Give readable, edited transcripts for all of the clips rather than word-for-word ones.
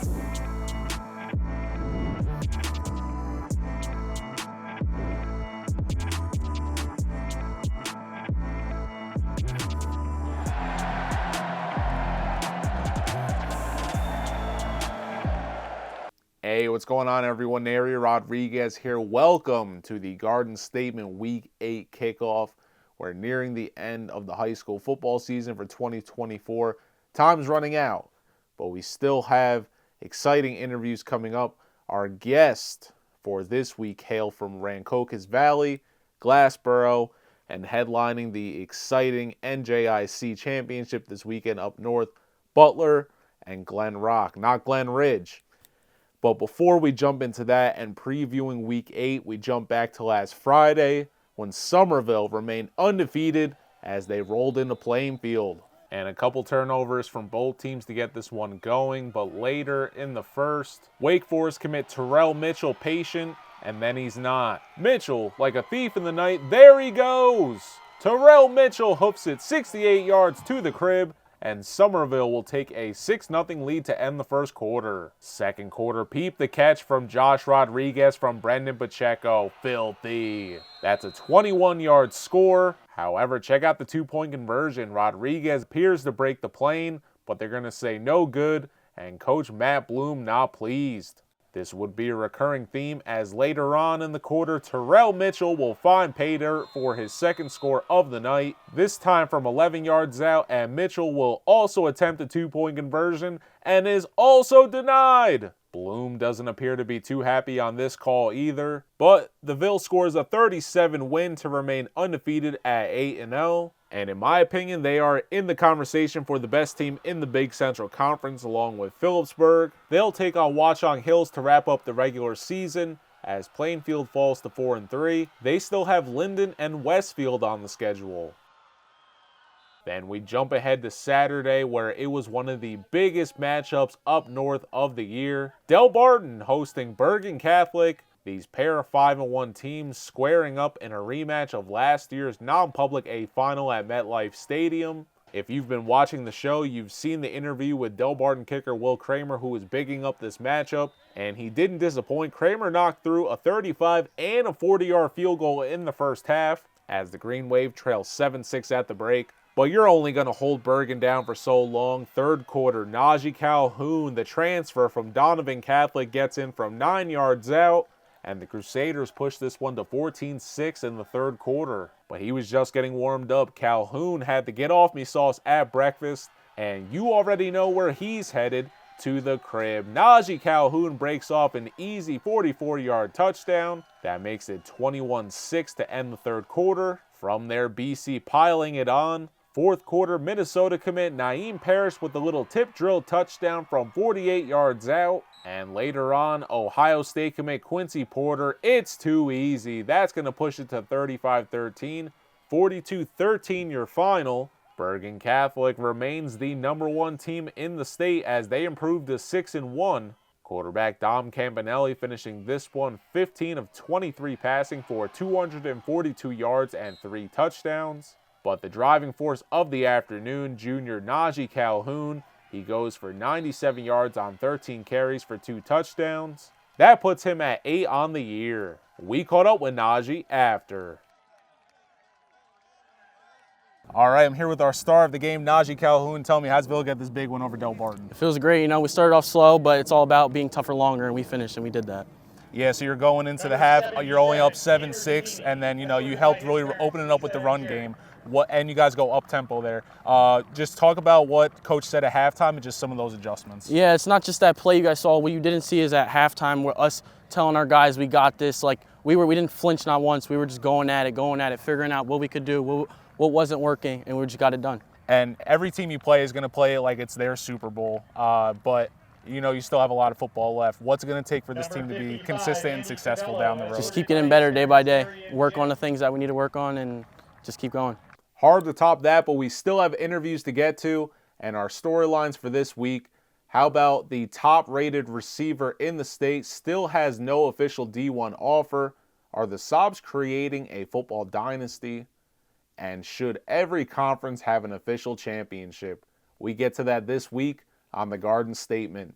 Hey, what's going on, everyone? Nery Rodriguez here. Welcome to the Garden Statement Week 8 kickoff. We're nearing the end of the high school football season for 2024. Time's running out, but we still have exciting interviews coming up. Our guest for this week hail from Rancocas Valley, Glassboro, and headlining the exciting NJIC Championship this weekend up north, Butler and Glen Rock, not Glen Ridge. But before we jump into that and previewing Week 8, we jump back to last Friday when Somerville remained undefeated as they rolled in the playing field. And a couple turnovers from both teams to get this one going. But later in the first, Wake Forest commit Terrell Mitchell patient, and then he's not. Mitchell, like a thief in the night, there he goes! Terrell Mitchell hoofs it 68 yards to the crib, and Somerville will take a 6-0 lead to end the first quarter. Second quarter, peep the catch from Josh Rodriguez from Brendan Pacheco. Filthy. That's a 21-yard score. However, check out the 2-point conversion. Rodriguez appears to break the plane, but they're going to say no good, and Coach Matt Bloom not pleased. This would be a recurring theme as later on in the quarter, Terrell Mitchell will find pay dirt for his second score of the night, this time from 11 yards out, and Mitchell will also attempt a 2-point conversion and is also denied. Bloom doesn't appear to be too happy on this call either, but the Ville scores a 37 win to remain undefeated at 8-0. And in my opinion, they are in the conversation for the best team in the Big Central Conference along with Phillipsburg. They'll take on Watchung Hills to wrap up the regular season as Plainfield falls to 4-3. They still have Linden and Westfield on the schedule. Then we jump ahead to Saturday where it was one of the biggest matchups up north of the year. Del Barton hosting Bergen Catholic. These pair of 5-1 teams squaring up in a rematch of last year's non-public A final at MetLife Stadium. If you've been watching the show, you've seen the interview with Del Barton kicker Will Kramer, who was bigging up this matchup, and he didn't disappoint. Kramer knocked through a 35 and a 40-yard field goal in the first half as the Green Wave trails 7-6 at the break. But you're only going to hold Bergen down for so long. Third quarter, Najee Calhoun, the transfer from Donovan Catholic, gets in from 9 yards out. And the Crusaders pushed this one to 14-6 in the third quarter. But he was just getting warmed up. Calhoun had the get-off-me sauce at breakfast. And you already know where he's headed, to the crib. Najee Calhoun breaks off an easy 44-yard touchdown. That makes it 21-6 to end the third quarter. From there, BC piling it on. Fourth quarter, Minnesota commit Naeem Parrish with a little tip drill touchdown from 48 yards out. And later on, Ohio State commit Quincy Porter. It's too easy. That's going to push it to 35-13. 42-13 your final. Bergen Catholic remains the #1 team in the state as they improve to 6-1. Quarterback Dom Campanelli finishing this one 15 of 23 passing for 242 yards and 3 touchdowns. But the driving force of the afternoon, junior Najee Calhoun, he goes for 97 yards on 13 carries for 2 touchdowns. That puts him at 8 on the year. We caught up with Najee after. All right, I'm here with our star of the game, Najee Calhoun. Tell me, how's Ville get this big one over Del Barton? It feels great. You know, we started off slow, but it's all about being tougher longer, and we finished, and we did that. Yeah, so you're going into the half, you're only up 7-6, and then, you helped really open it up with the run game. And you guys go up-tempo there. Just talk about what Coach said at halftime and just some of those adjustments. Yeah, it's not just that play you guys saw. What you didn't see is at halftime where us telling our guys we got this. Like, we didn't flinch not once. We were just going at it, figuring out what we could do, what wasn't working, and we just got it done. And every team you play is going to play it like it's their Super Bowl. But you still have a lot of football left. What's it going to take for this team to be consistent and successful down the road? Just keep getting better day by day. Work on the things that we need to work on and just keep going. Hard to top that, but we still have interviews to get to and our storylines for this week. How about the top-rated receiver in the state still has no official D1 offer? Are the Sabbs creating a football dynasty? And should every conference have an official championship? We get to that this week on the Garden Statement.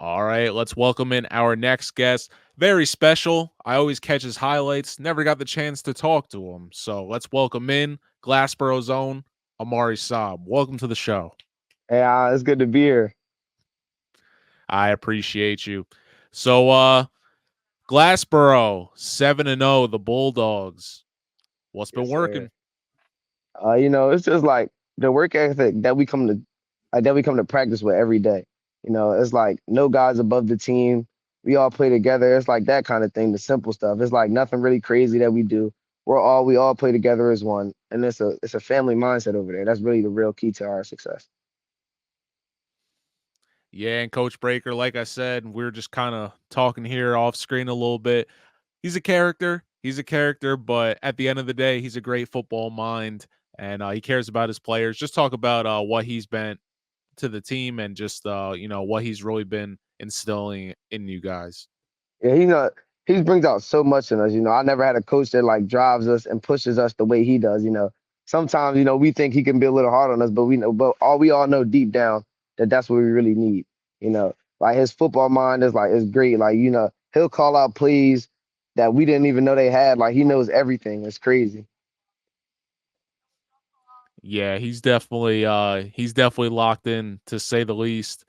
All right, let's welcome in our next guest. Very special. I always catch his highlights. Never got the chance to talk to him. So let's welcome in Glassboro's own Amari Sabb. Welcome to the show. Hey, it's good to be here. I appreciate you. So Glassboro 7-0, the Bulldogs. What's been Yes, sir. working? It's just like the work ethic that we come to practice with every day. It's like no guys above the team. We all play together. It's like that kind of thing, the simple stuff. It's like nothing really crazy that we do. We all play together as one. And it's a family mindset over there. That's really the real key to our success. Yeah, and Coach Breaker, like I said, we're just kind of talking here off screen a little bit. He's a character. He's a character, but at the end of the day, he's a great football mind, and he cares about his players. Just talk about what he's been to the team, and just what he's really been instilling in you guys. Yeah, he brings out so much in us. I never had a coach that like drives us and pushes us the way he does. Sometimes we think he can be a little hard on us, but we all know deep down that that's what we really need. Like his football mind is great. Like he'll call out plays that we didn't even know they had. Like he knows everything. It's crazy. Yeah, he's definitely locked in, to say the least.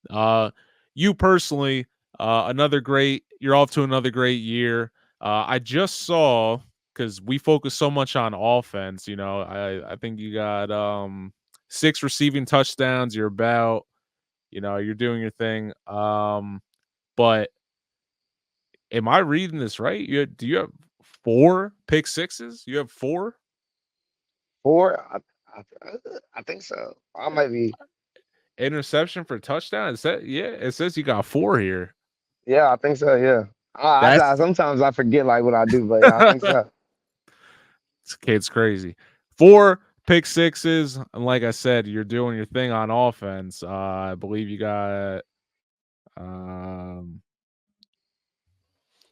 Uh, you personally, you're off to another great year. I just saw, because we focus so much on offense. I think you got 6 receiving touchdowns. You're doing your thing. But am I reading this right? Do you have 4 pick sixes? You have 4? Four, I think so. I might be. Interception for touchdown? It says you got 4 here. Yeah, I think so. Yeah. That's Sometimes I forget like what I do, but yeah, I think so. This kid's crazy. 4 pick sixes, and like I said, you're doing your thing on offense. I believe you got um,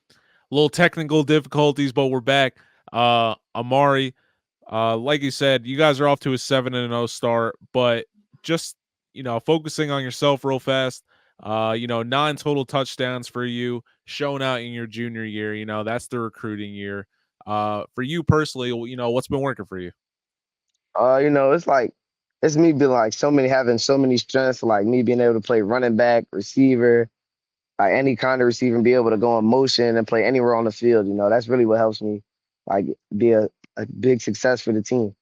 a little technical difficulties, but we're back. Amari, like you said, you guys are off to a 7-0 start, but just focusing on yourself real fast. 9 total touchdowns for you, shown out in your junior year. That's the recruiting year. For you personally, what's been working for you? It's like it's me being like having so many strengths, like me being able to play running back, receiver, like any kind of receiver, and be able to go in motion and play anywhere on the field. That's really what helps me like be a big success for the team.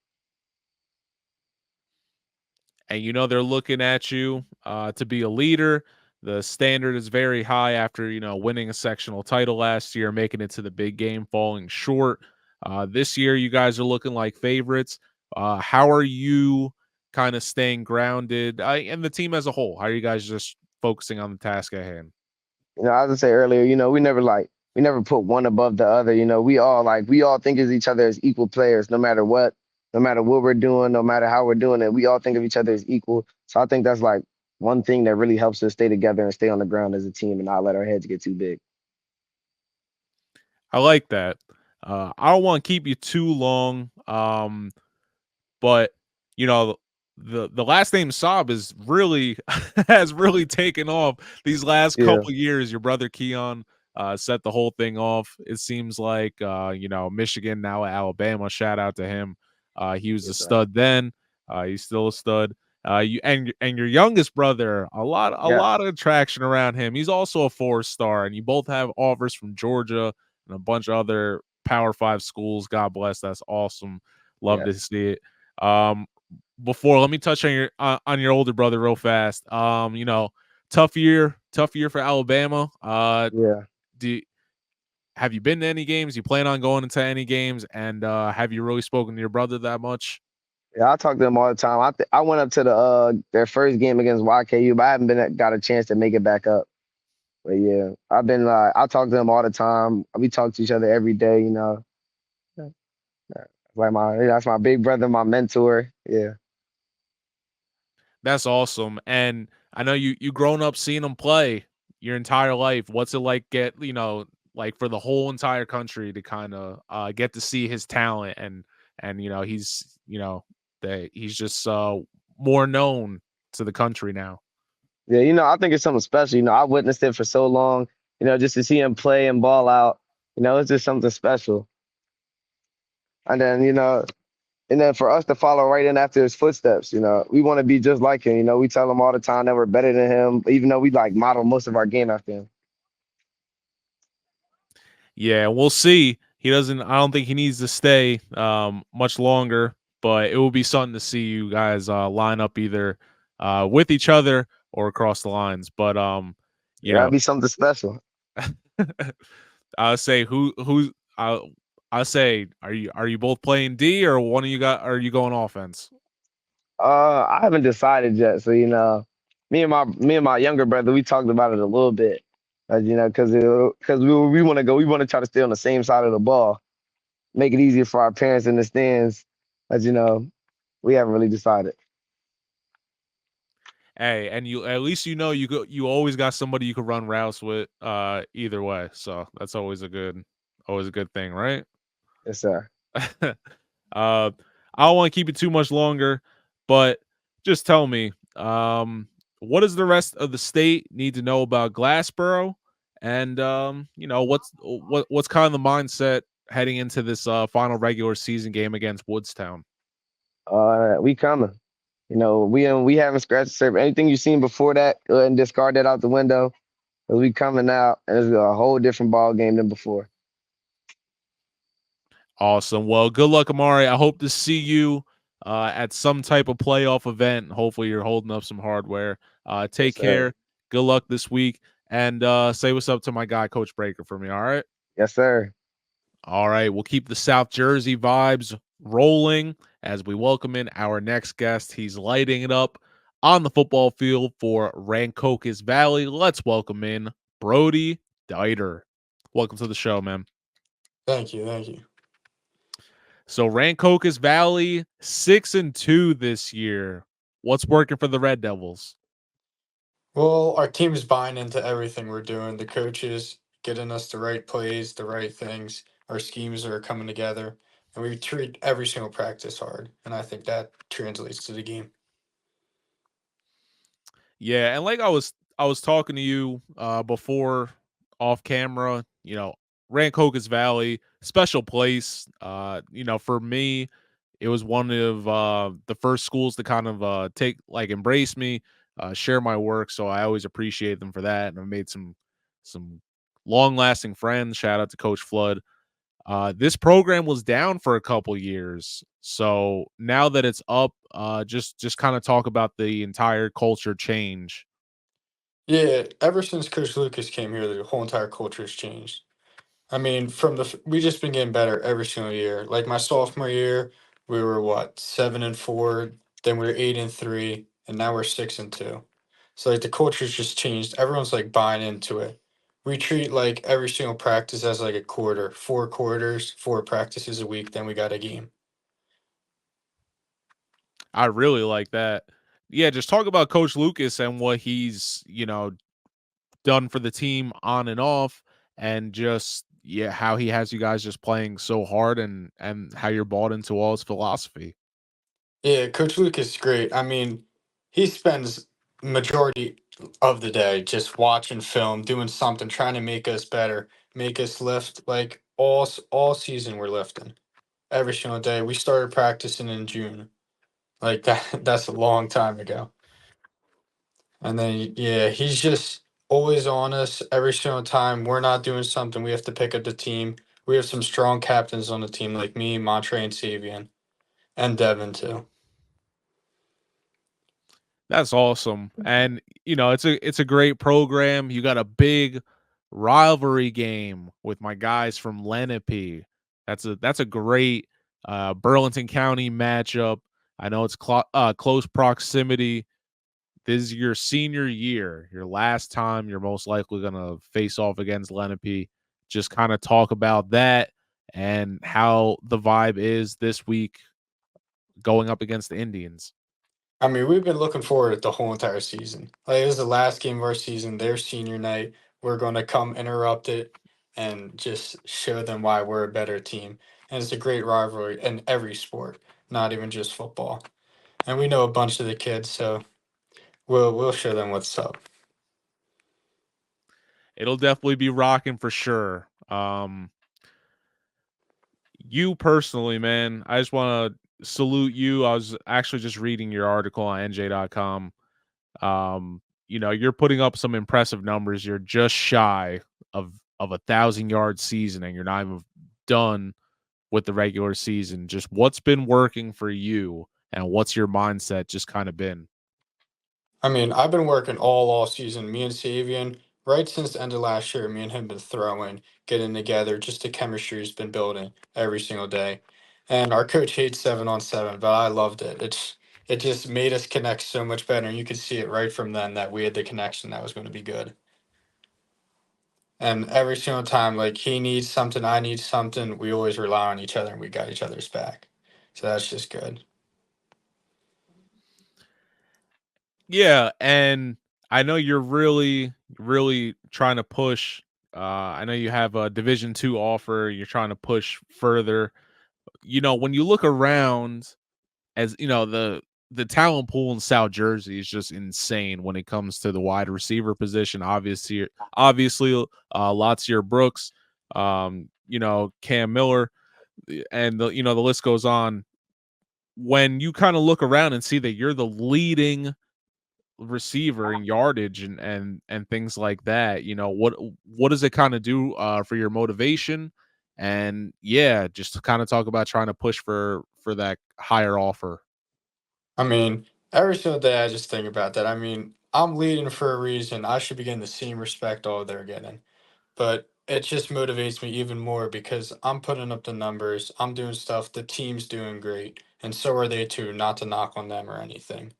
And they're looking at you to be a leader. The standard is very high after winning a sectional title last year, making it to the big game, falling short. This year, you guys are looking like favorites. How are you kind of staying grounded, and the team as a whole? How are you guys just focusing on the task at hand? As I said earlier, we never put one above the other. We all think of each other as equal players, no matter what we're doing, no matter how we're doing it. We all think of each other as equal. So I think that's like one thing that really helps us stay together and stay on the ground as a team and not let our heads get too big. I like that. I don't want to keep you too long. But you know, the last name Saab is really has really taken off these last Yeah, couple years. Your brother Keon set the whole thing off. It seems like Michigan, now Alabama. Shout out to him. He was a yes, sir. stud then. He's still a stud. And your youngest brother, a Yeah, lot of traction around him. He's also a 4-star, and you both have offers from Georgia and a bunch of other Power 5 schools. God bless. That's awesome. Love to yes, see it. Um, Before, let me touch on your older brother real fast. Tough year for Alabama. yeah. Do Have you been to any games? You plan on going into any games? And have you really spoken to your brother that much? Yeah, I talk to them all the time. I went up to their first game against YKU, but I haven't got a chance to make it back up. But yeah, I talk to them all the time. We talk to each other every day. Yeah. That's my big brother, my mentor. Yeah. That's awesome. And I know you grown up seeing him play your entire life. What's it like like for the whole entire country to kind of get to see his talent, and he's that he's just more known to the country now. Yeah, I think it's something special. I witnessed it for so long. Just to see him play and ball out. It's just something special. And then for us to follow right in after his footsteps, we want to be just like him. We tell him all the time that we're better than him, even though we like model most of our game after him. Yeah, we'll see. He doesn't. I don't think he needs to stay much longer. But it will be something to see you guys line up either with each other or across the lines. But you Yeah, that'd know, be something special. I'll say who's. I'll say are you both playing D or one of you got are you going offense? I haven't decided yet. So me and my younger brother, we talked about it a little bit. Because we want to go, we want to try to stay on the same side of the ball, make it easier for our parents in the stands. As we haven't really decided. Hey, and you at least you always got somebody you could run routes with either way. So that's always a good thing, right? Yes, sir. I don't want to keep it too much longer, but just tell me, what does the rest of the state need to know about Glassboro? And what's kind of the mindset heading into this final regular season game against Woodstown? We coming. We haven't scratched the surface. Anything you've seen before that, go ahead and discard that out the window. 'Cause we coming out, and it's a whole different ball game than before. Awesome. Well, good luck, Amari. I hope to see you at some type of playoff event. Hopefully, you're holding up some hardware. Yes, Take sir. care. Good luck this week, and say what's up to my guy, Coach Breaker, for me. All right. Yes, sir. All right, we'll keep the South Jersey vibes rolling as we welcome in our next guest. He's lighting it up on the football field for Rancocas Valley. Let's welcome in Brody Deiter. Welcome to the show, man. Thank you. Thank you. So Rancocas Valley 6-2 this year. What's working for the Red Devils? Well, our team is buying into everything we're doing. The coaches getting us the right plays, the right things. Our schemes are coming together, and we treat every single practice hard. And I think that translates to the game. Yeah, and like I was talking to you before off camera, Rancocas Valley, special place. For me, it was one of the first schools to kind of embrace me, share my work. So I always appreciate them for that. And I've made some long lasting friends. Shout out to Coach Flood. This program was down for a couple years, so now that it's up, just kind of talk about the entire culture change. Yeah, ever since Coach Lucas came here, the whole entire culture has changed. I mean, we just been getting better every single year. Like my sophomore year, we were what 7-4, then we were 8-3, and now we're 6-2. So like the culture's just changed. Everyone's like buying into it. We treat like every single practice as like a quarter, 4 quarters, 4 practices a week. Then we got a game. I really like that. Yeah, just talk about Coach Lucas and what he's done for the team on and off, and just how he has you guys just playing so hard, and how you're bought into all his philosophy. Yeah, Coach Luke is great. I mean, he spends majority of the day just watching film, doing something, trying to make us better, make us lift. Like all season, we're lifting every single day. We started practicing in June, like that. That's a long time ago. And then yeah, he's just always on us every single time. We're not doing something. We have to pick up the team. We have some strong captains on the team, like me, Montre, and Savian, and Devin too. That's awesome. And it's a great program. You got a big rivalry game with my guys from Lenape. That's a great Burlington County matchup. I know it's close proximity. This is your senior year, your last time you're most likely going to face off against Lenape. Just kind of talk about that and how the vibe is this week going up against the Indians. I mean, we've been looking forward the whole entire season. Like, it was the last game of our season, their senior night. We're going to come interrupt it and just show them why we're a better team. And it's a great rivalry in every sport, not even just football. And we know a bunch of the kids, so We'll show them what's up. It'll definitely be rocking for sure. You personally, man, I just want to salute you. I was actually just reading your article on NJ.com. You're putting up some impressive numbers. You're just shy of 1,000-yard season, and you're not even done with the regular season. Just what's been working for you, and what's your mindset just kind of been? I mean, I've been working all season. Me and Savian, right since the end of last year, me and him been throwing, getting together. Just the chemistry's been building every single day. And our coach hates 7-on-7, but I loved it. It just made us connect so much better. And you could see it right from then that we had the connection that was going to be good. And every single time, like he needs something, I need something, we always rely on each other and we got each other's back. So that's just good. Yeah, and I know you're really, really trying to push. I know you have a Division II offer. You're trying to push further. When you look around, as the talent pool in South Jersey is just insane when it comes to the wide receiver position. Obviously, Latsier Brooks, Cam Miller, and the list goes on. When you kind of look around and see that you're the leading receiver in yardage and things like that, what does it kind of do for your motivation? And yeah, just to kind of talk about trying to push for that higher offer. I mean, every single day I just think about that. I mean, I'm leading for a reason. I should be getting the same respect all they're getting. But it just motivates me even more because I'm putting up the numbers. I'm doing stuff. The team's doing great. And so are they too, not to knock on them or anything.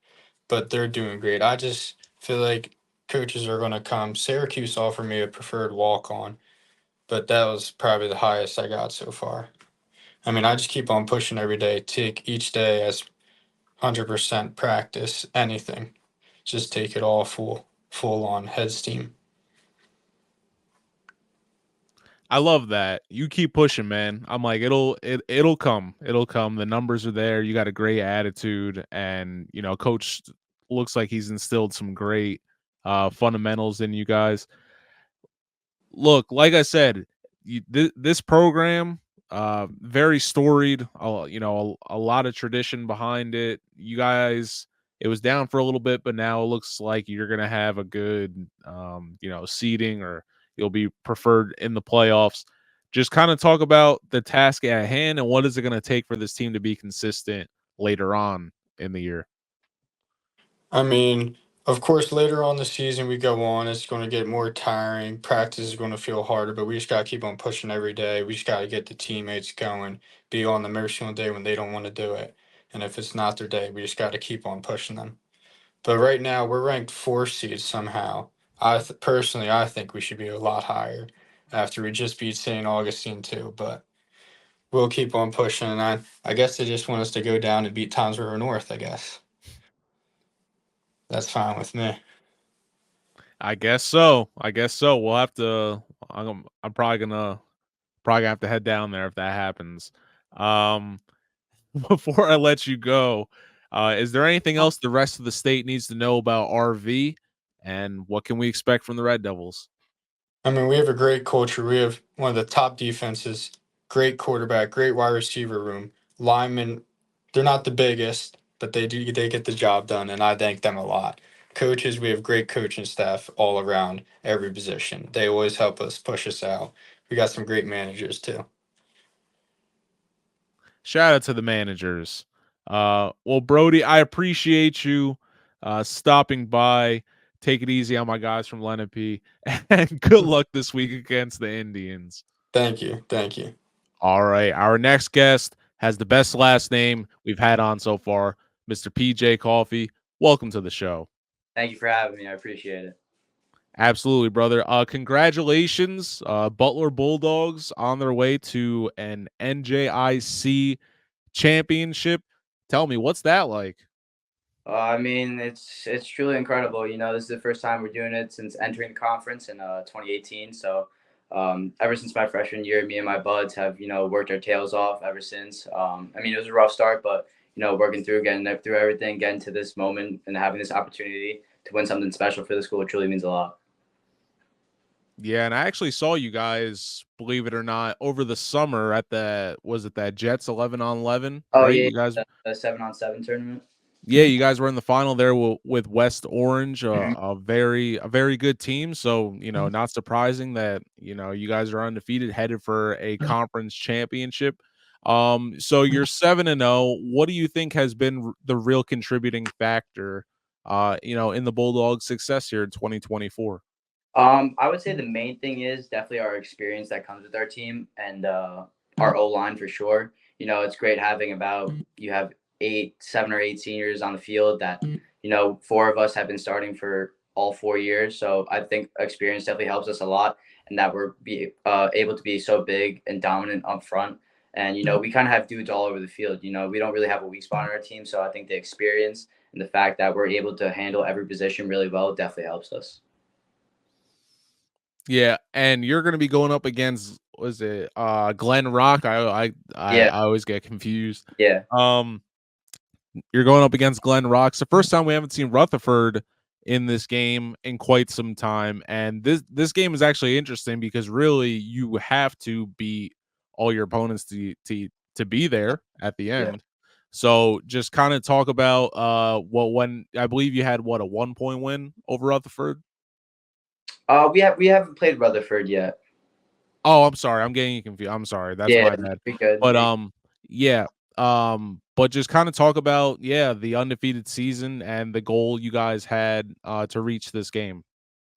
But they're doing great. I just feel like coaches are going to come. Syracuse offered me a preferred walk on, but that was probably the highest I got so far. I mean, I just keep on pushing every day, take each day as 100% practice, anything. Just take it all full on head steam. I love that. You keep pushing, man. I'm like, it'll come. It'll come. The numbers are there. You got a great attitude, and coach looks like he's instilled some great fundamentals in you guys. Look, like I said, this program, very storied. A lot of tradition behind it. You guys, it was down for a little bit, but now it looks like you're gonna have a good, seeding, or you'll be preferred in the playoffs. Just kind of talk about the task at hand and what is it going to take for this team to be consistent later on in the year. I mean, of course, later on the season we go on, it's going to get more tiring. Practice is going to feel harder, but we just got to keep on pushing every day. We just got to get the teammates going, be on them every single day when they don't want to do it. And if it's not their day, we just got to keep on pushing them. But right now, we're ranked 4 seed somehow. Personally, I think we should be a lot higher after we just beat St. Augustine too. But we'll keep on pushing. And I guess they just want us to go down and beat Tom's River North, I guess. That's fine with me. I guess so. I guess so. We'll have to. I'm probably gonna have to head down there if that happens. Um, before I let you go, is there anything else the rest of the state needs to know about RV, and what can we expect from the Red Devils? I mean, we have a great culture. We have one of the top defenses, great quarterback, great wide receiver room. Linemen, they're not the biggest, but they get the job done, and I thank them a lot. Coaches, we have great coaching staff all around every position. They always help us push us out. We got some great managers too. Shout out to the managers. Well, Brody, I appreciate you stopping by. Take it easy on my guys from Lenape, and good luck this week against the Indians. Thank you. Thank you. All right, our next guest has the best last name we've had on so far, Mr. PJ Coffey. Welcome to the show. Thank you for having me. I appreciate it. Absolutely, brother. Congratulations, Butler Bulldogs on their way to an NJIC Championship. Tell me, what's that like? I mean, it's truly incredible. This is the first time we're doing it since entering the conference in 2018. So ever since my freshman year, me and my buds have worked our tails off ever since. I mean, it was a rough start, but working through, getting through everything, getting to this moment, and having this opportunity to win something special for the school, it truly means a lot. Yeah, and I actually saw you guys, believe it or not, over the summer at that Jets 11-on-11, Oh right? yeah, You guys, the 7-on-7 tournament. yeah, you guys were in the final there with West Orange, Mhm. a very good team. So, not surprising that, you guys are undefeated, headed for a conference championship. So you're 7-0. What do you think has been the real contributing factor, in the Bulldogs' success here in 2024? I would say the main thing is definitely our experience that comes with our team and our O line for sure. It's great having you have 7 or 8 seniors on the field that 4 of us have been starting for all 4 years. So I think experience definitely helps us a lot, and that we're able to be so big and dominant up front. And we kind of have dudes all over the field. We don't really have a weak spot on our team, so I think the experience and the fact that we're able to handle every position really well definitely helps us. Yeah, and you're gonna be going up against, was it Glen Rock? I Yeah, always get confused. yeah. Um, you're going up against Glen Rock. It's the first time we haven't seen Rutherford in this game in quite some time, and this game is actually interesting because really you have to beat all your opponents to be there at the Yeah. end. So just kind of talk about when I believe you had a 1-point win over Rutherford. We haven't played Rutherford yet. Oh, I'm sorry. I'm getting you confused. I'm sorry. That's Yeah, my bad. we good. But yeah. But just kind of talk about, the undefeated season and the goal you guys had to reach this game.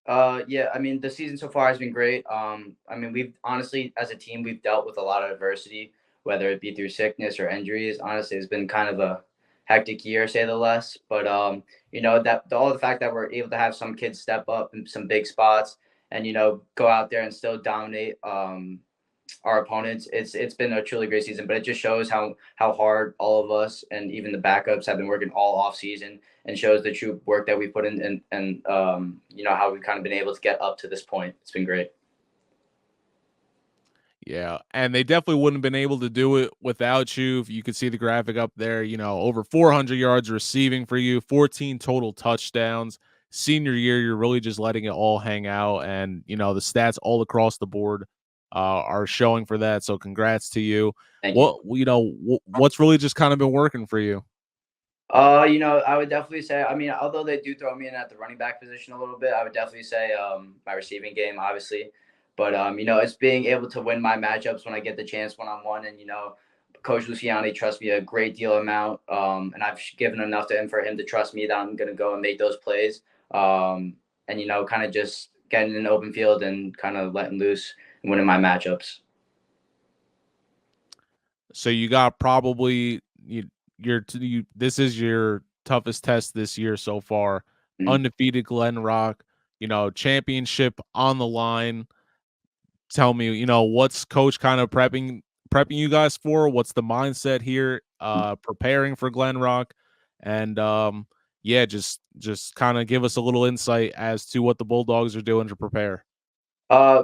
Yeah, I mean, the season so far has been great. I mean, we've honestly, as a team, we've dealt with a lot of adversity, whether it be through sickness or injuries. Honestly, it's been kind of a hectic year, say the less. But all the fact that we're able to have some kids step up in some big spots and go out there and still dominate. Our opponents. It's been a truly great season, but it just shows how hard all of us and even the backups have been working all off season, and shows the true work that we put in and how we've kind of been able to get up to this point. It's been great. Yeah, and they definitely wouldn't have been able to do it without you. You could see the graphic up there, over 400 yards receiving for you, 14 total touchdowns. Senior year, you're really just letting it all hang out, and the stats all across the board are showing for that. So congrats to you. Thank you. What's really just kind of been working for you? I would definitely say, I mean, although they do throw me in at the running back position a little bit, I would definitely say my receiving game, obviously. But it's being able to win my matchups when I get the chance one-on-one. And Coach Luciani trusts me a great deal amount, and I've given enough to him for him to trust me that I'm going to go and make those plays. And kind of just getting in an open field and kind of letting loose and winning my matchups. So you got probably this is your toughest test this year so far. Mhm. Undefeated Glen Rock, championship on the line. Tell me, what's coach kind of prepping you guys for? What's the mindset here? Preparing for Glen Rock, and yeah, just kind of give us a little insight as to what the Bulldogs are doing to prepare.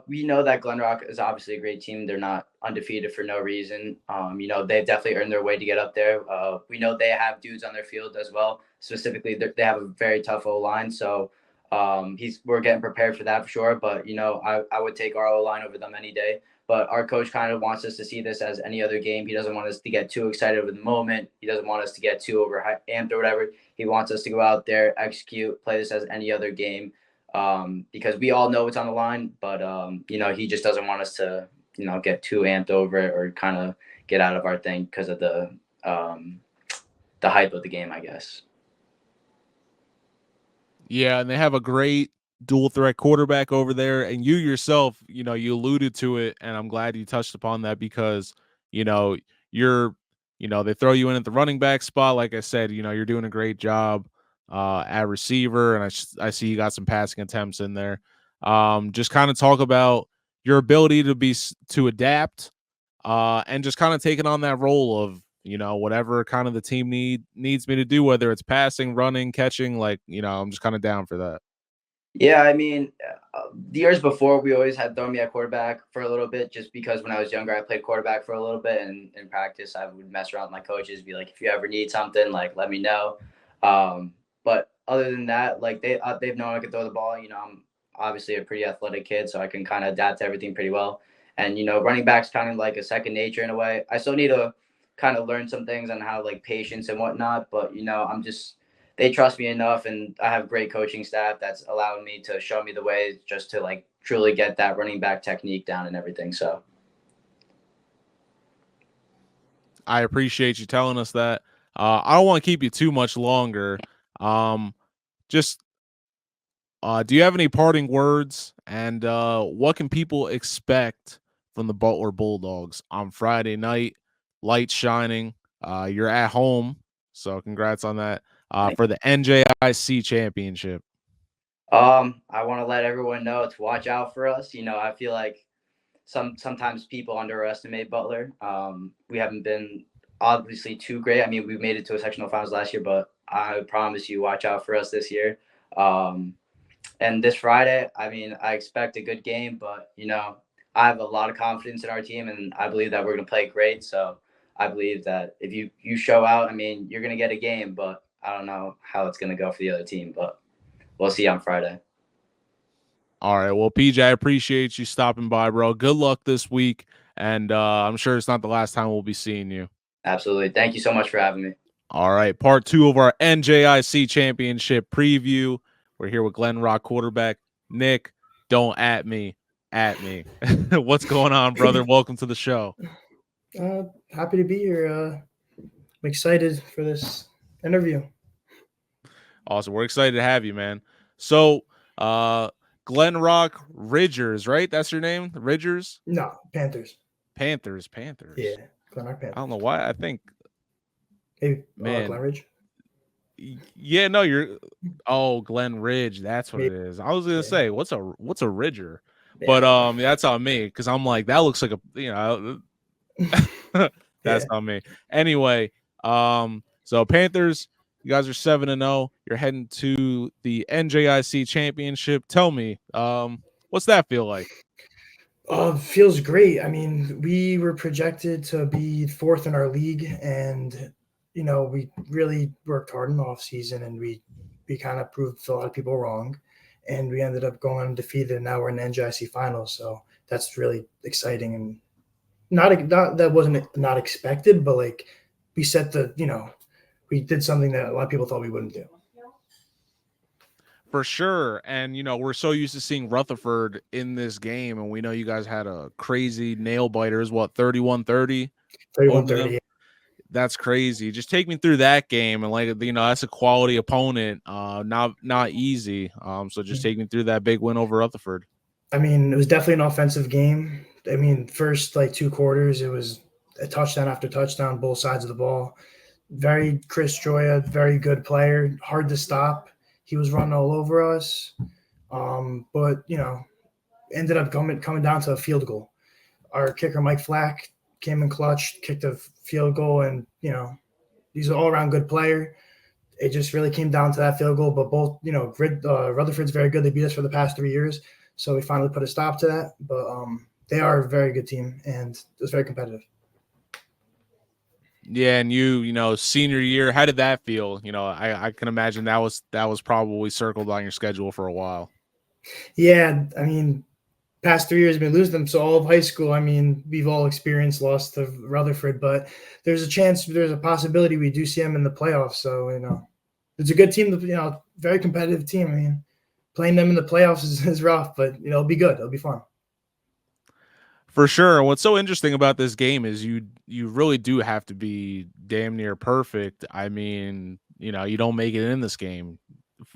We know that Glen Rock is obviously a great team. They're not undefeated for no reason. They've definitely earned their way to get up there. We know they have dudes on their field as well. Specifically, they have a very tough O line. So we're getting prepared for that for sure. But I would take our O line over them any day. But our coach kind of wants us to see this as any other game. He doesn't want us to get too excited over the moment. He doesn't want us to get too over amped or whatever. He wants us to go out there, execute, play this as any other game, because we all know it's on the line, but he just doesn't want us to get too amped over it or kind of get out of our thing because of the hype of the game, I guess. Yeah, and they have a great dual threat quarterback over there, and you yourself, you alluded to it, and I'm glad you touched upon that because you're they throw you in at the running back spot. Like I said, you're doing a great job at receiver, and I see you got some passing attempts in there. Just kind of talk about your ability to adapt, and just kind of taking on that role of whatever kind of the team needs me to do, whether it's passing, running, catching. Like I'm just kind of down for that. Yeah, I mean, the years before, we always had thrown me at quarterback for a little bit, just because when I was younger, I played quarterback for a little bit, and in practice, I would mess around with my coaches, be like, if you ever need something, like, let me know. But other than that, like they've known I could throw the ball. You know, I'm obviously a pretty athletic kid, so I can kind of adapt to everything pretty well. And you know, running back's kind of like a second nature in a way. I still need to kind of learn some things on how like patience and whatnot, but you know, they trust me enough, and I have great coaching staff that's allowing me to show me the way just to like truly get that running back technique down and everything. So I appreciate you telling us that. I don't want to keep you too much longer. Just do you have any parting words? And what can people expect from the Butler Bulldogs on Friday night? Lights shining. You're at home, so congrats on that. For the NJIC Championship. I want to let everyone know to watch out for us. You know, I feel like sometimes people underestimate Butler. We haven't been obviously too great. I mean, we made it to a sectional finals last year, but I promise you, watch out for us this year. And this Friday, I mean, I expect a good game, but you know, I have a lot of confidence in our team, and I believe that we're going to play great. So I believe that if you show out, I mean, you're going to get a game, but I don't know how it's going to go for the other team, but we'll see on Friday. All right. Well, PJ, I appreciate you stopping by, bro. Good luck this week. And I'm sure it's not the last time we'll be seeing you. Absolutely. Thank you so much for having me. All right. Part 2 of our NJIC Championship preview. We're here with Glen Rock quarterback Nick. Don't at me. What's going on, brother? Welcome to the show. Happy to be here. I'm excited for this interview. Awesome. We're excited to have you, man. So, Glen Rock Ridgers, right? That's your name? Ridgers? No, Panthers. Panthers. Yeah, Glen Rock Panthers. I don't know why. I think, Maybe man. Glen Ridge. Yeah, no, Glen Ridge. That's what it is. I was gonna say, what's a Ridger? Yeah. But that's on me because I'm like, that looks like that's on me. Anyway, so Panthers, you guys are 7-0. You're heading to the NJIC Championship. Tell me, what's that feel like? Feels great. I mean, we were projected to be 4th in our league, and you know, we really worked hard in the off season, and we kind of proved a lot of people wrong, and we ended up going undefeated, and now we're in the NJIC finals. So that's really exciting, and that wasn't not expected, but like we we did something that a lot of people thought we wouldn't do. For sure. And, you know, we're so used to seeing Rutherford in this game, and we know you guys had a crazy nail biters, 31-30? 31-30. That's crazy. Just take me through that game, and like, you know, that's a quality opponent, not easy. So just take me through that big win over Rutherford. I mean, it was definitely an offensive game. I mean, first like 2 quarters, it was a touchdown after touchdown, both sides of the ball. Very Chris Joya, very good player, hard to stop. He was running all over us, but you know, ended up coming down to a field goal. Our kicker Mike Flack came in clutch, kicked a field goal, and you know, he's an all-around good player. It just really came down to that field goal. But both, you know, Rutherford's very good. They beat us for the past 3 years, so we finally put a stop to that. But they are a very good team, and it was very competitive. Yeah, and you know, senior year, how did that feel? You know, I can imagine that was probably circled on your schedule for a while. Yeah, I mean, past 3 years, we've been losing them. So all of high school, I mean, we've all experienced loss to Rutherford, but there's a possibility we do see them in the playoffs. So, you know, it's a good team, you know, very competitive team. I mean, playing them in the playoffs is rough, but, you know, it'll be good. It'll be fun. For sure. And what's so interesting about this game is you really do have to be damn near perfect. I mean, you know, you don't make it in this game.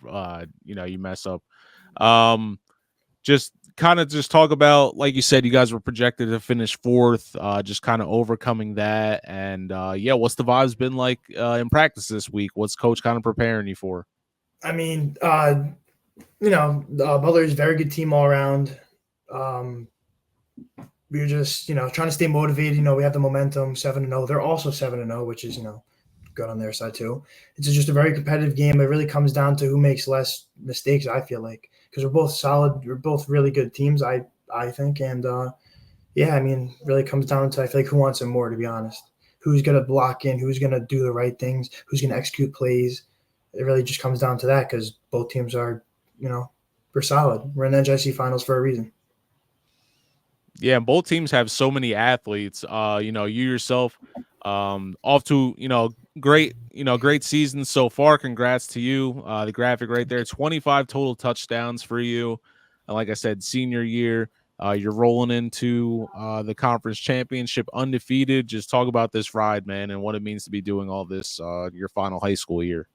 You know, you mess up. Just talk about, like you said, you guys were projected to finish 4th, just kind of overcoming that. And what's the vibes been like in practice this week? What's coach kind of preparing you for? I mean, you know, Butler is a very good team all around. We were just, you know, trying to stay motivated. You know, we have the momentum, 7-0. They're also 7-0, which is, you know, good on their side too. It's just a very competitive game. It really comes down to who makes less mistakes, I feel like, because we're both solid. We're both really good teams, I think. And, I mean, really comes down to, I feel like, who wants it more, to be honest. Who's going to block in, who's going to do the right things, who's going to execute plays. it really just comes down to that because both teams are, we're solid. We're in the NJIC finals for a reason. Yeah, and both teams have so many athletes. You yourself, off to great season so far. Congrats to you. The graphic right there, 25 total touchdowns for you. And like I said, senior year, you're rolling into the conference championship undefeated. Just talk about this ride, man, and what it means to be doing all this your final high school year.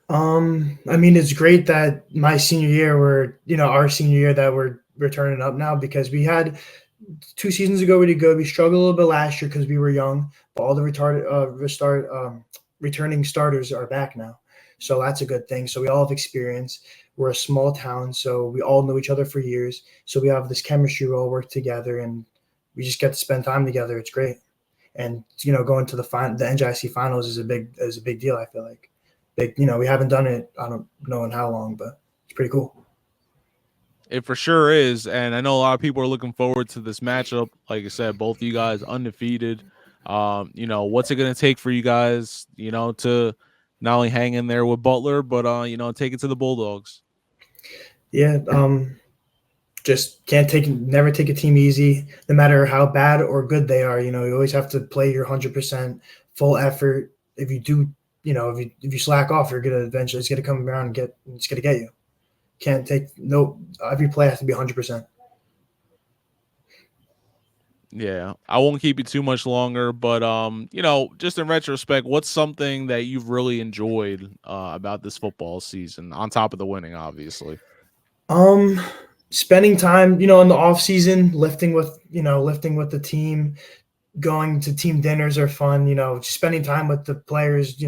It's great that my senior year, our senior year, that we're turning up now, because we had 2 seasons ago really good. We struggled a little bit last year because we were young, but all the returning starters are back now. So that's a good thing. So we all have experience. We're a small town, so we all know each other for years. So we have this chemistry. We all work together, and we just get to spend time together. It's great. And going to the NJIC finals is a big deal. I feel like we haven't done it. I don't know in how long, but it's pretty cool. It for sure is, and I know a lot of people are looking forward to this matchup. Like I said, both of you guys undefeated. What's it going to take for you guys, to not only hang in there with Butler, but take it to the Bulldogs? Yeah, just never take a team easy, no matter how bad or good they are. You always have to play your 100% full effort. If you do, if you slack off, you're gonna eventually, it's gonna come around and it's gonna get you. Can't take every play has to be 100%. Yeah, I won't keep you too much longer, but just in retrospect, what's something that you've really enjoyed about this football season, on top of the winning, obviously? Spending time, in the off season, lifting with the team, going to team dinners are fun, just spending time with the players,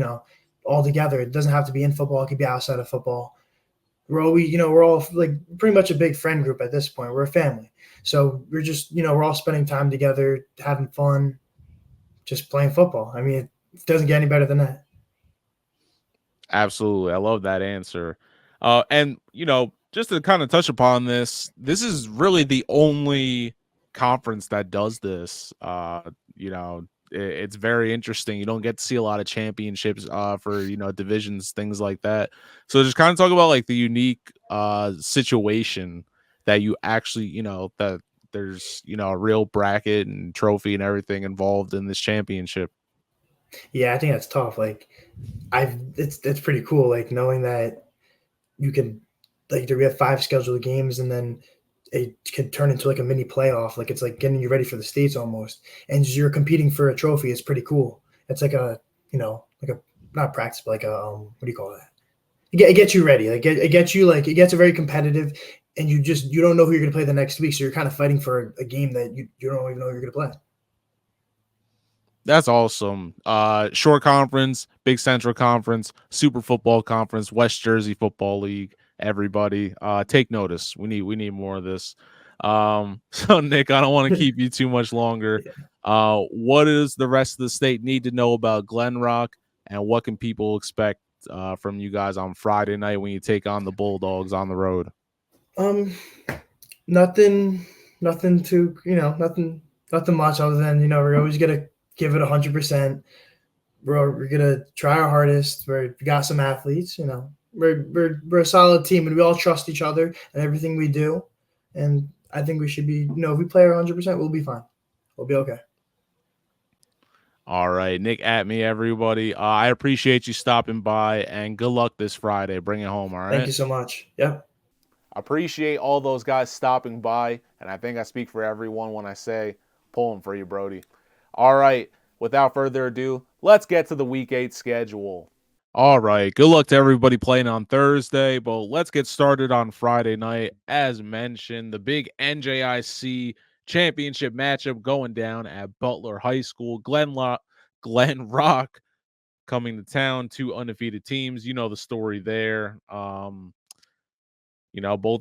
all together. It doesn't have to be in football, it could be outside of football. We're all like pretty much a big friend group at this point. We're a family. So we're just, we're all spending time together, having fun, just playing football. It doesn't get any better than that. Absolutely. I love that answer. And just to kind of touch upon this is really the only conference that does this. It's very interesting. You don't get to see a lot of championships for divisions, things like that. So just kind of talk about like the unique situation that you actually that there's a real bracket and trophy and everything involved in this championship. Yeah, I think that's tough. Like it's pretty cool. Like knowing that you can, like, we have 5 scheduled games, and then it could turn into like a mini playoff. Like it's like getting you ready for the States almost, and you're competing for a trophy. It's pretty cool. It's like a not practice, but like a what do you call that? It gets you ready. Like it gets you, like, it gets very competitive, and you don't know who you're going to play the next week, so you're kind of fighting for a game that you don't even know who you're going to play. That's awesome. Short Conference, Big Central Conference, Super Football Conference, West Jersey Football League. Everybody, take notice. We need more of this. So Nick, I don't want to keep you too much longer. What does the rest of the state need to know about Glen Rock, and what can people expect from you guys on Friday night when you take on the Bulldogs on the road? Nothing too, nothing much other than, we're always gonna give it 100%. We're gonna try our hardest. We got some athletes, we're a solid team, and we all trust each other and everything we do. And I think we should be, if we play our 100%, we'll be fine. We'll be okay. All right, Nick Atme, everybody. I appreciate you stopping by, and good luck this Friday. Bring it home, all right? Thank you so much. Yep. I appreciate all those guys stopping by, and I think I speak for everyone when I say pulling for you, Brody. All right, without further ado, let's get to the Week 8 schedule. All right, good luck to everybody playing on Thursday, but let's get started on Friday night. As mentioned, the big NJIC Championship matchup going down at Butler High School. Glen Rock coming to town, 2 undefeated teams. You know the story there. Both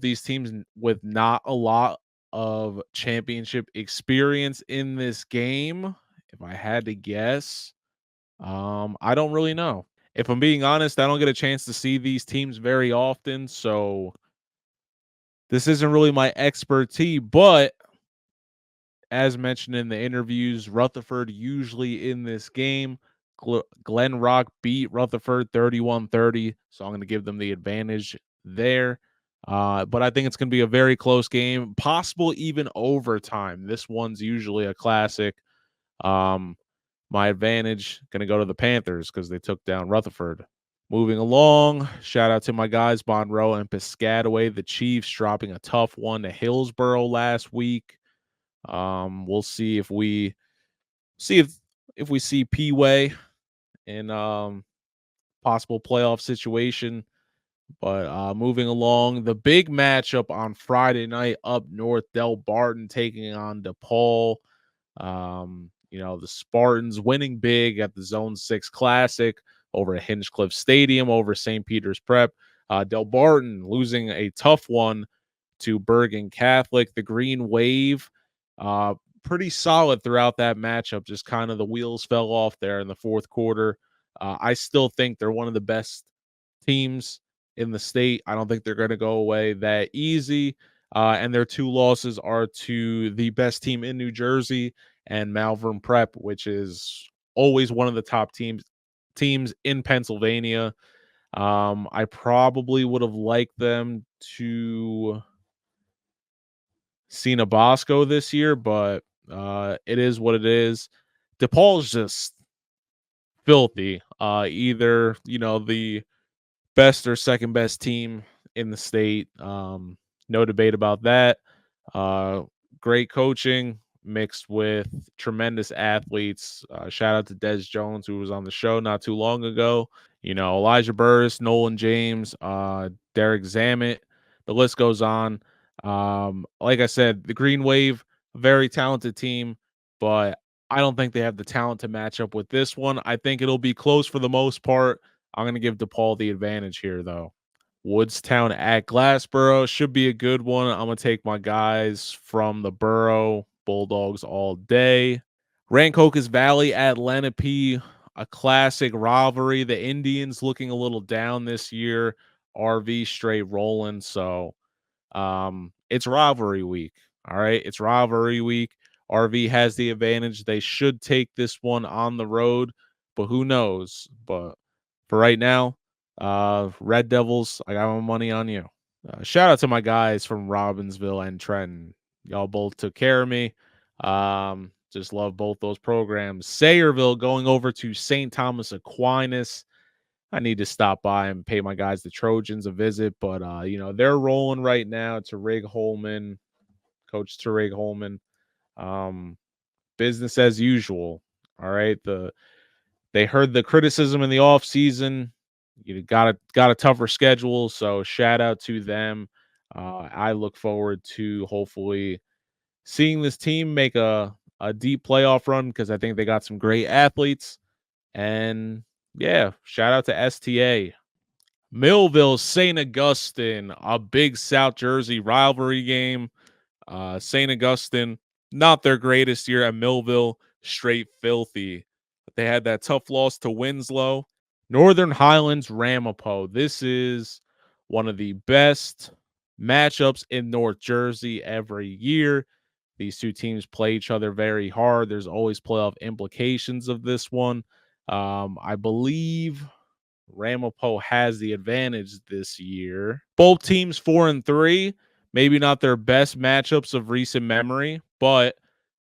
these teams with not a lot of championship experience in this game. If I had to guess, I don't really know. If I'm being honest, I don't get a chance to see these teams very often, so this isn't really my expertise, but as mentioned in the interviews, Rutherford usually in this game. Glen Rock beat Rutherford 31-30, so I'm going to give them the advantage there. But I think it's going to be a very close game, possible even overtime. This one's usually a classic. My advantage going to go to the Panthers because they took down Rutherford. Moving along, shout out to my guys Monroe and Piscataway. The Chiefs dropping a tough one to Hillsboro last week. We'll see if we see P-Way in possible playoff situation. But moving along, the big matchup on Friday night up north, Del Barton taking on DePaul. The Spartans winning big at the Zone 6 Classic over at Hinchcliffe Stadium over St. Peter's Prep. Del Barton losing a tough one to Bergen Catholic. The Green Wave, pretty solid throughout that matchup. Just kind of the wheels fell off there in the fourth quarter. I still think they're one of the best teams in the state. I don't think they're going to go away that easy. And their 2 losses are to the best team in New Jersey and Malvern Prep, which is always one of the top teams in Pennsylvania. I probably would have liked them to see Nabasco this year, but it is what it is. DePaul's just filthy. Either, the best or second best team in the state. No debate about that. Great coaching mixed with tremendous athletes. Shout out to Des Jones, who was on the show not too long ago. Elijah Burris, Nolan James, Derek Zammit. The list goes on. Like I said, the Green Wave, very talented team, but I don't think they have the talent to match up with this one. I think it'll be close for the most part. I'm going to give DePaul the advantage here, though. Woodstown at Glassboro should be a good one. I'm going to take my guys from the Borough Bulldogs all day. Rancocas Valley at Lenape, a classic rivalry. The Indians looking a little down this year. RV straight rolling. So it's rivalry week. All right. It's rivalry week. RV has the advantage. They should take this one on the road, but who knows? But for right now, Red Devils, I got my money on you. Shout out to my guys from Robbinsville and Trenton. Y'all both took care of me. Just love both those programs. Sayreville going over to St. Thomas Aquinas. I need to stop by and pay my guys, the Trojans, a visit, but they're rolling right now. Tarig Holman, Coach Tarig Holman. Business as usual. All right. They heard the criticism in the offseason. You got a tougher schedule, so shout out to them. I look forward to hopefully seeing this team make a deep playoff run because I think they got some great athletes. And yeah, shout out to STA. Millville, St. Augustine, a big South Jersey rivalry game. St. Augustine, not their greatest year at Millville, straight filthy. They had that tough loss to Winslow. Northern Highlands, Ramapo. This is one of the best matchups in North Jersey every year. These two teams play each other very hard. There's always playoff implications of this one. I believe Ramapo has the advantage this year. Both teams 4-3. Maybe not their best matchups of recent memory, but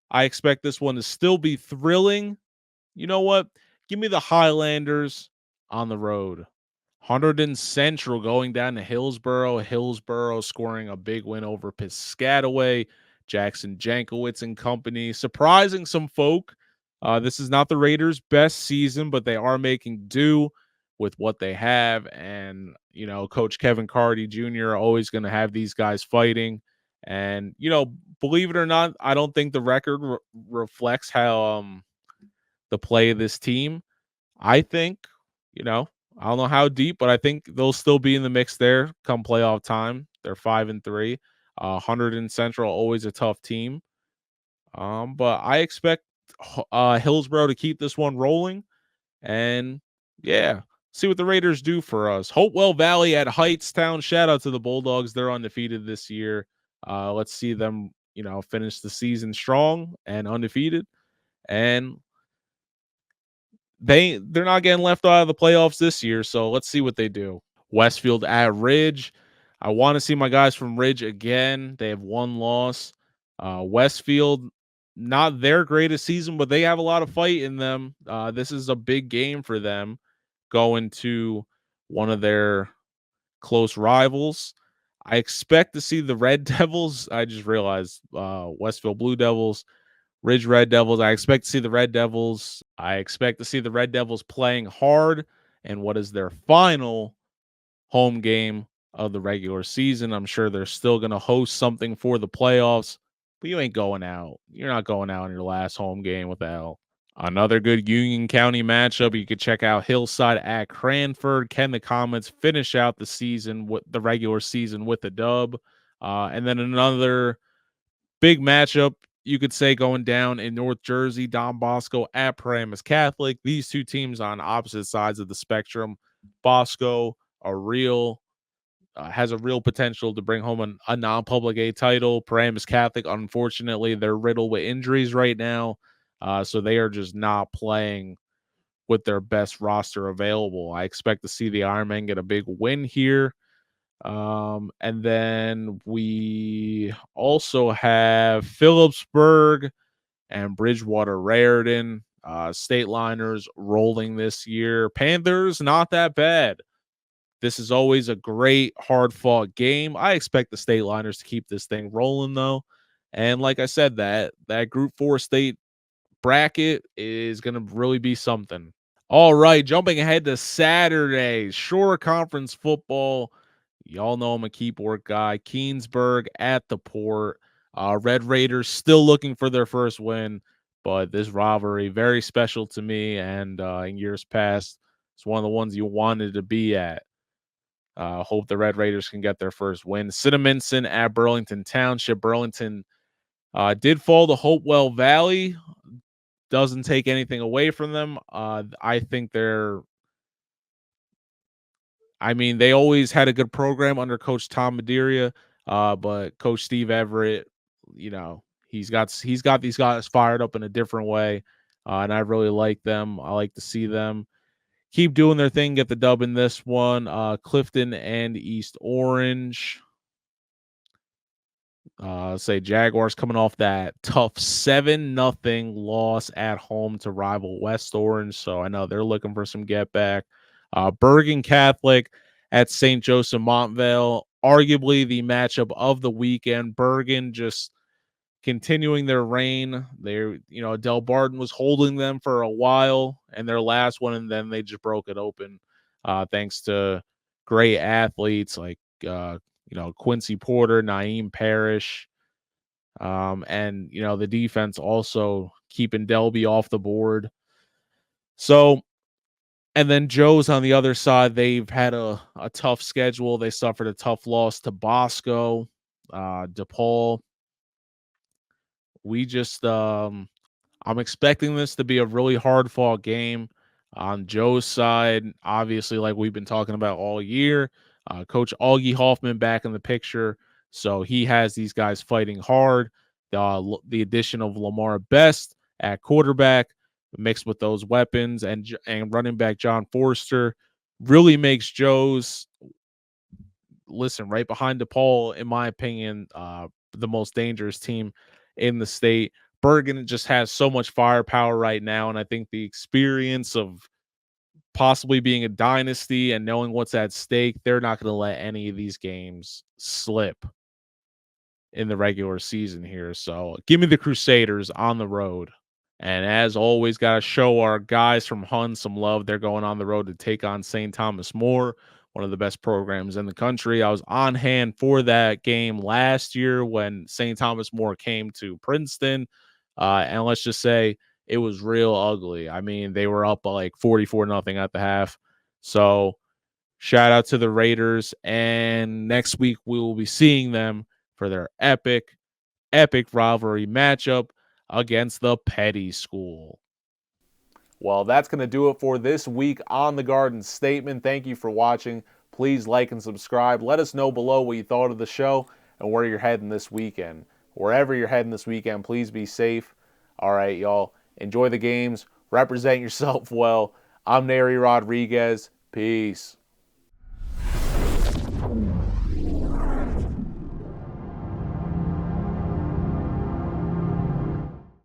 I expect this one to still be thrilling. You know what? Give me the Highlanders on the road. Hunterdon Central going down to Hillsboro. Hillsboro scoring a big win over Piscataway. Jackson Jankowitz and company. Surprising some folk. This is not the Raiders' best season, but they are making do with what they have. And, Coach Kevin Carty Jr. always going to have these guys fighting. And, believe it or not, I don't think the record reflects how the play of this team. I think, I don't know how deep, but I think they'll still be in the mix there come playoff time. They're 5-3. Hunterdon Central, always a tough team. But I expect Hillsboro to keep this one rolling. And, yeah, see what the Raiders do for us. Hopewell Valley at Heightstown. Shout out to the Bulldogs. They're undefeated this year. Let's see them, finish the season strong and undefeated. And they're not getting left out of the playoffs this year, so let's see what they do. Westfield at Ridge. I want to see my guys from Ridge again. They have one loss. Westfield, not their greatest season, but they have a lot of fight in them. This is a big game for them going to one of their close rivals. I expect to see the Red Devils. I just realized Westfield Blue Devils, Ridge Red Devils. I expect to see the Red Devils. I expect to see the Red Devils playing hard and what is their final home game of the regular season. I'm sure they're still going to host something for the playoffs, but you ain't going out. You're not going out in your last home game with L. Another good Union County matchup. You could check out Hillside at Cranford. Can the Comets finish out the season with the regular season with a dub? And then another big matchup, you could say, going down in North Jersey, Don Bosco at Paramus Catholic. These two teams on opposite sides of the spectrum. Bosco, has a real potential to bring home a non-public A title. Paramus Catholic, unfortunately, they're riddled with injuries right now, so they are just not playing with their best roster available. I expect to see the Ironmen get a big win here. And then we also have Phillipsburg and Bridgewater Raritan. State Liners rolling this year. Panthers, not that bad. This is always a great, hard-fought game. I expect the State Liners to keep this thing rolling, though. And like I said, that Group 4 state bracket is going to really be something. All right, jumping ahead to Saturday, Shore Conference football. Y'all know I'm a keyboard guy. Keensburg at the Port. Red Raiders still looking for their first win, but this rivalry very special to me. And in years past, it's one of the ones you wanted to be at. Hope the Red Raiders can get their first win. Cinnaminson at Burlington Township. Burlington did fall to Hopewell Valley. Doesn't take anything away from them. I think they always had a good program under Coach Tom Madeira, but Coach Steve Everett, he's got these guys fired up in a different way, and I really like them. I like to see them keep doing their thing, get the dub in this one. Clifton and East Orange. Say Jaguars coming off that tough 7-0 loss at home to rival West Orange. So I know they're looking for some get back. Bergen Catholic at St. Joseph Montvale. Arguably the matchup of the weekend. Bergen just continuing their reign. Del Barton was holding them for a while and their last one, and then they just broke it open. Thanks to great athletes like Quincy Porter, Naeem Parrish, and the defense also keeping Delby off the board. So, and then Joe's on the other side. They've had a tough schedule. They suffered a tough loss to Bosco, DePaul. I'm expecting this to be a really hard fought game. On Joe's side, obviously, like we've been talking about all year, Coach Augie Hoffman back in the picture. So he has these guys fighting hard. The addition of Lamar Best at quarterback mixed with those weapons and running back John Forster really makes Joe's, right behind DePaul, in my opinion, the most dangerous team in the state. Bergen just has so much firepower right now, and I think the experience of possibly being a dynasty and knowing what's at stake, they're not going to let any of these games slip in the regular season here. So give me the Crusaders on the road. And as always, got to show our guys from Hun some love. They're going on the road to take on St. Thomas More, one of the best programs in the country. I was on hand for that game last year when St. Thomas More came to Princeton. And let's just say it was real ugly. I mean, they were up like 44-0 at the half. So shout out to the Raiders. And next week we will be seeing them for their epic rivalry matchup against the Petty School. Well, that's going to do it for this week on the Garden Statement. Thank you for watching. Please like and subscribe. Let us know below what you thought of the show and where you're heading this weekend. Wherever you're heading this weekend, please be safe. All right, y'all. Enjoy the games. Represent yourself well. I'm Nery Rodriguez. Peace.